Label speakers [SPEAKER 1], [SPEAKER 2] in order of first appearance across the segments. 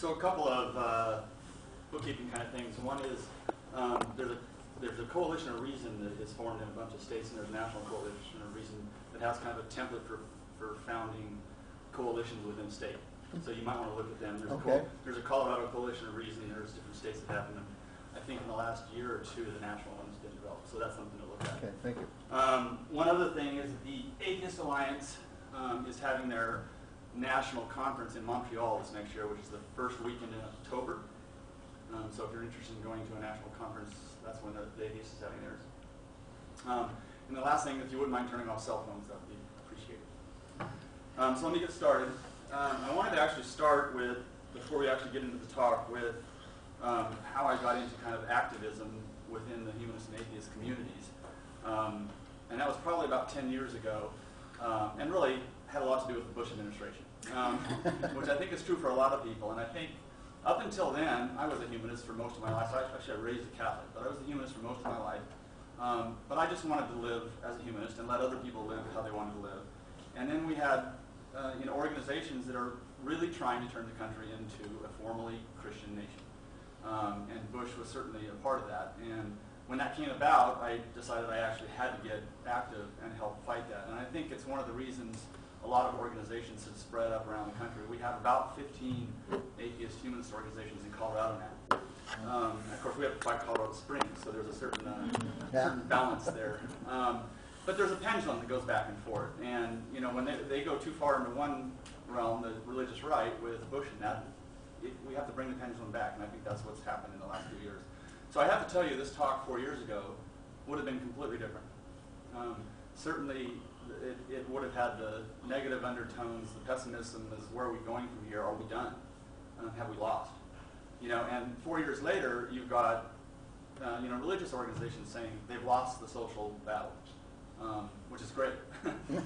[SPEAKER 1] So a couple of bookkeeping kind of things. One is there's a coalition of reason that is formed in a bunch of states, and there's a national coalition of reason that has kind of a template for founding coalitions within state. So you might want to look at them. There's a Colorado coalition of reason. There's different states that have them. I think in the last year or two, the national one's been developed. So that's something to look at.
[SPEAKER 2] Okay, thank you.
[SPEAKER 1] One other thing is the Atheist Alliance is having their national conference in Montreal this next year, which is the first weekend in October. So if you're interested in going to a national conference, that's when the Atheists is having theirs. And the last thing, if you wouldn't mind turning off cell phones, that would be appreciated. So let me get started. I wanted to actually start with, before we actually get into the talk, with how I got into kind of activism within the humanist and atheist communities. And that was probably about 10 years ago, and really had a lot to do with the Bush administration, which I think is true for a lot of people. And I think up until then, I was a humanist for most of my life. Actually, I raised a Catholic, but I was a humanist for most of my life. But I just wanted to live as a humanist and let other people live how they wanted to live. And then we had organizations that are really trying to turn the country into a formally Christian nation. And Bush was certainly a part of that. And when that came about, I decided I actually had to get active and help fight that. And I think it's one of the reasons a lot of organizations have spread up around the country. We have about 15 atheist humanist organizations in Colorado now. Of course, we have to fight Colorado Springs, so there's a certain balance there. But there's a pendulum that goes back and forth. And when they go too far into one realm, the religious right, with Bush and that, we have to bring the pendulum back, and I think that's what's happened in the last few years. So I have to tell you, this talk 4 years ago would have been completely different. Certainly, it would have had the negative undertones, the pessimism is where are we going from here? Are we done? Have we lost? And 4 years later, you've got religious organizations saying they've lost the social battle, which is great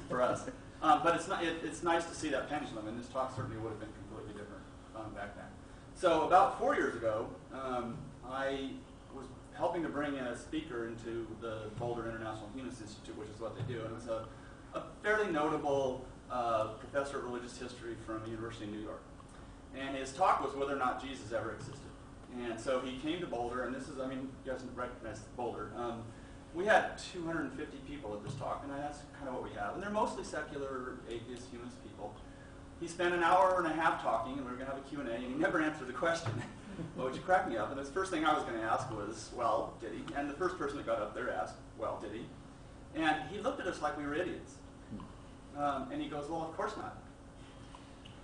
[SPEAKER 1] for us. But it's nice to see that pendulum, and this talk certainly would have been completely different back then. So about 4 years ago, I was helping to bring in a speaker into the Boulder International Humanist Institute, which is what they do. And it was a fairly notable professor of religious history from the University of New York. And his talk was whether or not Jesus ever existed. And so he came to Boulder, and this is, you guys recognize Boulder. We had 250 people at this talk, and that's kind of what we have. And they're mostly secular, atheist, humanist people. He spent an hour and a half talking, and we were going to have a Q&A, and he never answered the question, which cracked me up. And the first thing I was going to ask was, well, did he? And the first person that got up there asked, well, did he? And he looked at us like we were idiots. And he goes, well, of course not.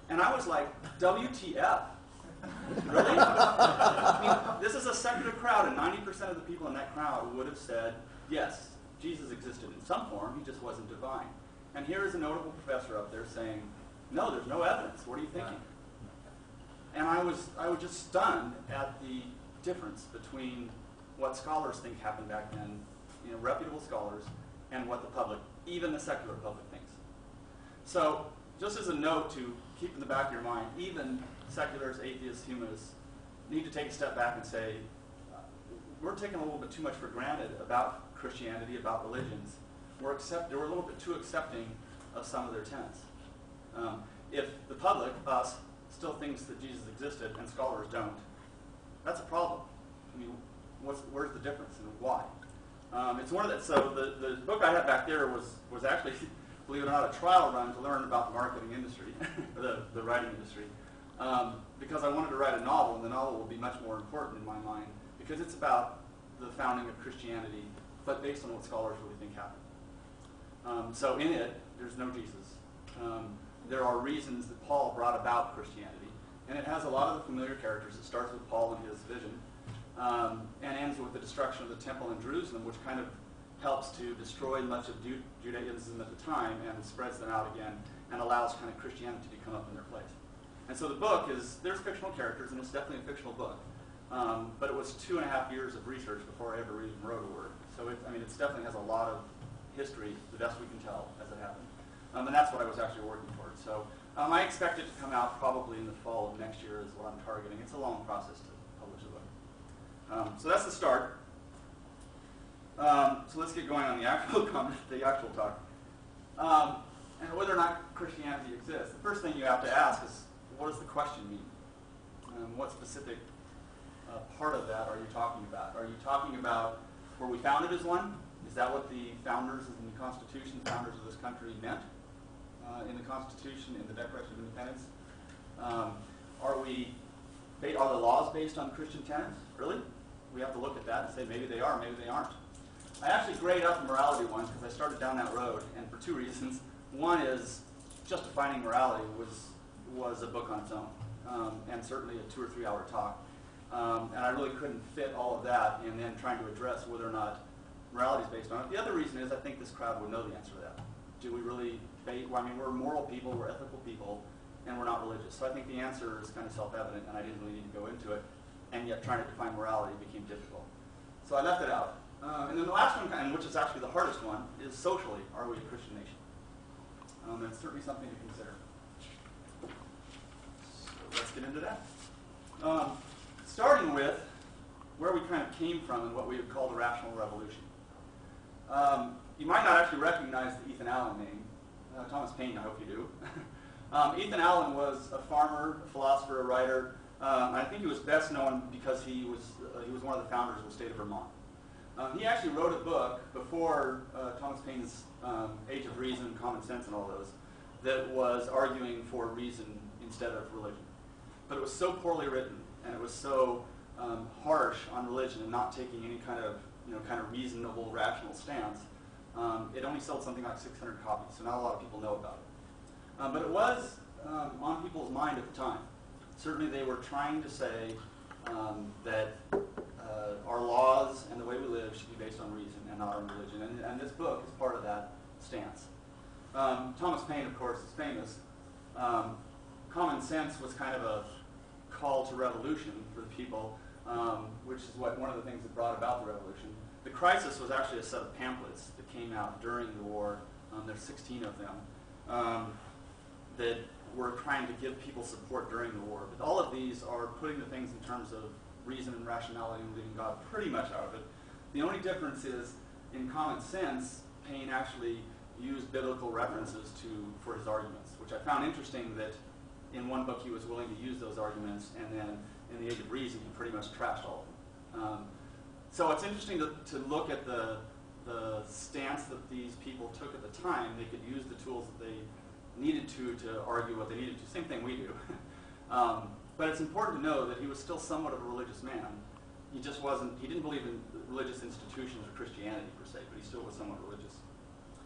[SPEAKER 1] And I was like, WTF? Really? This is a secular crowd, and 90% of the people in that crowd would have said, yes, Jesus existed in some form, he just wasn't divine. And here is a notable professor up there saying, no, there's no evidence. What are you thinking? And I was just stunned at the difference between what scholars think happened back then, reputable scholars, and what the public, even the secular public, thinks. So, just as a note to keep in the back of your mind, even seculars, atheists, humanists need to take a step back and say, we're taking a little bit too much for granted about Christianity, about religions. We're a little bit too accepting of some of their tenets. If the public, us, still thinks that Jesus existed and scholars don't, that's a problem. Where's the difference and why? It's one of that. So the book I had back there was actually, believe it or not, a trial run to learn about the marketing industry, or the writing industry, because I wanted to write a novel, and the novel will be much more important in my mind because it's about the founding of Christianity, but based on what scholars really think happened. So in it, there's no Jesus. There are reasons that Paul brought about Christianity, and it has a lot of the familiar characters. It starts with Paul and his vision, and ends with the destruction of the temple in Jerusalem, which kind of helps to destroy much of Judaism at the time and spreads them out again and allows kind of Christianity to come up in their place. And so the book there's fictional characters, and it's definitely a fictional book, but it was 2.5 years of research before I ever even wrote a word. So it definitely has a lot of history, the best we can tell, as it happened. And that's what I was actually working towards. So I expect it to come out probably in the fall of next year is what I'm targeting. It's a long process to publish a book. So that's the start. So let's get going on the actual talk. And whether or not Christianity exists. The first thing you have to ask is, what does the question mean? What specific part of that are you talking about? Are you talking about were we founded as one? Is that what the founders in the Constitution, founders of this country meant in the Constitution, in the Declaration of Independence? Are the laws based on Christian tenets? Really? We have to look at that and say maybe they are, maybe they aren't. I actually grayed out the morality ones because I started down that road, and for two reasons. One is just defining morality was a book on its own, and certainly a 2 or 3 hour talk. And I really couldn't fit all of that in then trying to address whether or not morality is based on it. The other reason is I think this crowd would know the answer to that. Do we really we're moral people, we're ethical people, and we're not religious. So I think the answer is kind of self-evident, and I didn't really need to go into it. And yet trying to define morality became difficult. So I left it out. And then the last one, and which is actually the hardest one, is socially, are we a Christian nation? And it's certainly something to consider. So let's get into that. Starting with where we kind of came from and what we would call the rational revolution. You might not actually recognize the Ethan Allen name. Thomas Paine, I hope you do. Ethan Allen was a farmer, a philosopher, a writer. I think he was best known because he was one of the founders of the state of Vermont. He actually wrote a book before Thomas Paine's Age of Reason, Common Sense, and all those, that was arguing for reason instead of religion. But it was so poorly written, and it was so harsh on religion and not taking any kind of reasonable, rational stance. It only sold something like 600 copies, so not a lot of people know about it. But it was on people's mind at the time. Certainly they were trying to say that our laws and the way we live should be based on reason and not on religion. And this book is part of that stance. Thomas Paine, of course, is famous. Common Sense was kind of a call to revolution for the people, which is one of the things that brought about the revolution. The Crisis was actually a set of pamphlets that came out during the war. There's 16 of them that were trying to give people support during the war. But all of these are putting the things in terms of reason and rationality and leaving God pretty much out of it. The only difference is, in Common Sense, Paine actually used biblical references for his arguments, which I found interesting that in one book he was willing to use those arguments, and then in the Age of Reason he pretty much trashed all of them. So it's interesting to look at the stance that these people took at the time. They could use the tools that they needed to argue what they needed to. Same thing we do. But it's important to know that he was still somewhat of a religious man. He didn't believe in religious institutions or Christianity per se, but he still was somewhat religious.